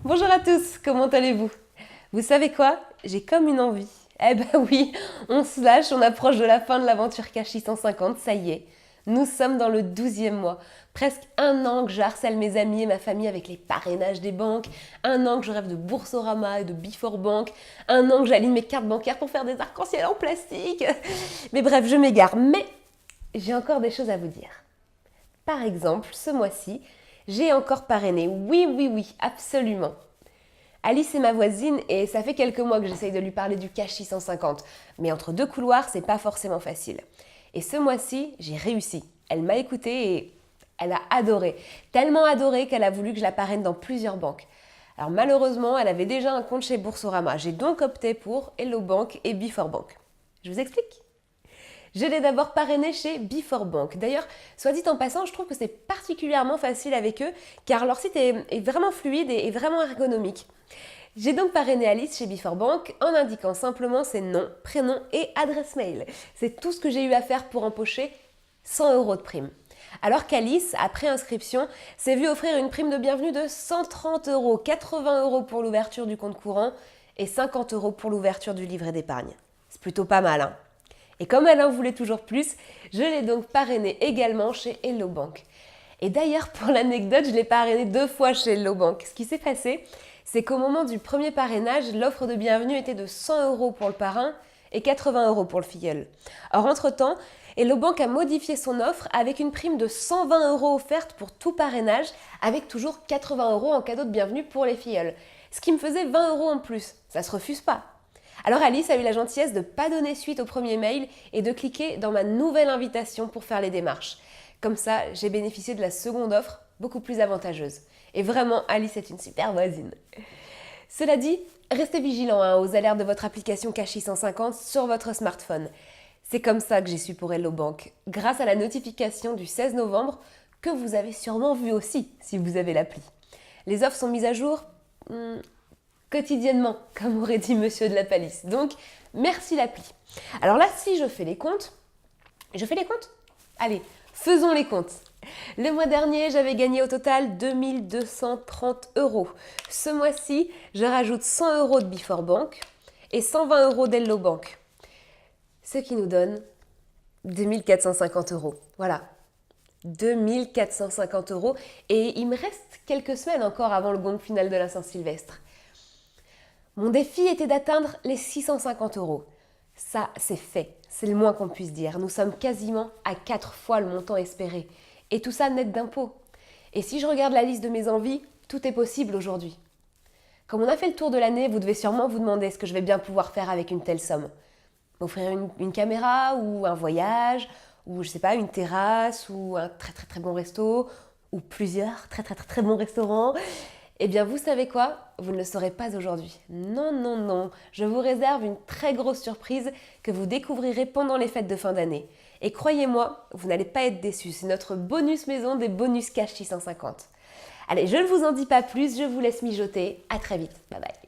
Bonjour à tous, comment allez-vous? Vous savez quoi? J'ai comme une envie. Eh ben oui, on se lâche, on approche de la fin de l'aventure Cachi 150, ça y est. Nous sommes dans le 12e mois. Presque un an que je harcèle mes amis et ma famille avec les parrainages des banques, un an que je rêve de Boursorama et de Before Bank, un an que j'aligne mes cartes bancaires pour faire des arcs-en-ciel en plastique. Mais bref, je m'égare. Mais j'ai encore des choses à vous dire. Par exemple, ce mois-ci, j'ai encore parrainé. Oui, oui, oui, absolument. Alice est ma voisine et ça fait quelques mois que j'essaye de lui parler du Cachi 150. Mais entre deux couloirs, c'est pas forcément facile. Et ce mois-ci, j'ai réussi. Elle m'a écoutée et elle a adoré. Tellement adoré qu'elle a voulu que je la parraine dans plusieurs banques. Alors malheureusement, elle avait déjà un compte chez Boursorama. J'ai donc opté pour Hello Bank et Before Bank. Je vous explique. Je l'ai d'abord parrainé chez Before Bank. D'ailleurs, soit dit en passant, je trouve que c'est particulièrement facile avec eux car leur site est vraiment fluide et vraiment ergonomique. J'ai donc parrainé Alice chez Before Bank en indiquant simplement ses noms, prénoms et adresse mail. C'est tout ce que j'ai eu à faire pour empocher 100 € de prime. Alors qu'Alice, après inscription, s'est vue offrir une prime de bienvenue de 130 €, 80 € pour l'ouverture du compte courant et 50 € pour l'ouverture du livret d'épargne. C'est plutôt pas mal, hein? Et comme elle en voulait toujours plus, je l'ai donc parrainée également chez Hello Bank. Et d'ailleurs, pour l'anecdote, je l'ai parrainée 2 fois chez Hello Bank. Ce qui s'est passé, c'est qu'au moment du premier parrainage, l'offre de bienvenue était de 100 € pour le parrain et 80 € pour le filleul. Or, entre-temps, Hello Bank a modifié son offre avec une prime de 120 € offerte pour tout parrainage, avec toujours 80 € en cadeau de bienvenue pour les filleuls. Ce qui me faisait 20 € en plus. Ça se refuse pas. Alors Alice a eu la gentillesse de ne pas donner suite au premier mail et de cliquer dans ma nouvelle invitation pour faire les démarches. Comme ça, j'ai bénéficié de la seconde offre, beaucoup plus avantageuse. Et vraiment, Alice est une super voisine. Cela dit, restez vigilants aux alertes de votre application Cachi 150 sur votre smartphone. C'est comme ça que j'ai su pour Hello Bank, grâce à la notification du 16 novembre que vous avez sûrement vu aussi si vous avez l'appli. Les offres sont mises à jour quotidiennement, comme aurait dit Monsieur de la Palisse. Donc, merci l'appli. Alors là, si je fais les comptes, Allez, faisons les comptes. Le mois dernier, j'avais gagné au total 2230 €. Ce mois-ci, je rajoute 100 € de Before Bank et 120 € d'Hello Bank. Ce qui nous donne 2450 €. Voilà. 2450 € et il me reste quelques semaines encore avant le gong final de la Saint-Sylvestre. Mon défi était d'atteindre les 650 €. Ça, c'est fait. C'est le moins qu'on puisse dire. Nous sommes quasiment à 4 fois le montant espéré. Et tout ça net d'impôts. Et si je regarde la liste de mes envies, tout est possible aujourd'hui. Comme on a fait le tour de l'année, vous devez sûrement vous demander ce que je vais bien pouvoir faire avec une telle somme. M'offrir une caméra ou un voyage, ou je sais pas, une terrasse, ou un très très très bon resto, ou plusieurs très très très très bons restaurants. Eh bien, vous savez quoi? Vous ne le saurez pas aujourd'hui. Non, non, non. Je vous réserve une très grosse surprise que vous découvrirez pendant les fêtes de fin d'année. Et croyez-moi, vous n'allez pas être déçus. C'est notre bonus maison des bonus cash 650. Allez, je ne vous en dis pas plus, je vous laisse mijoter. À très vite. Bye bye.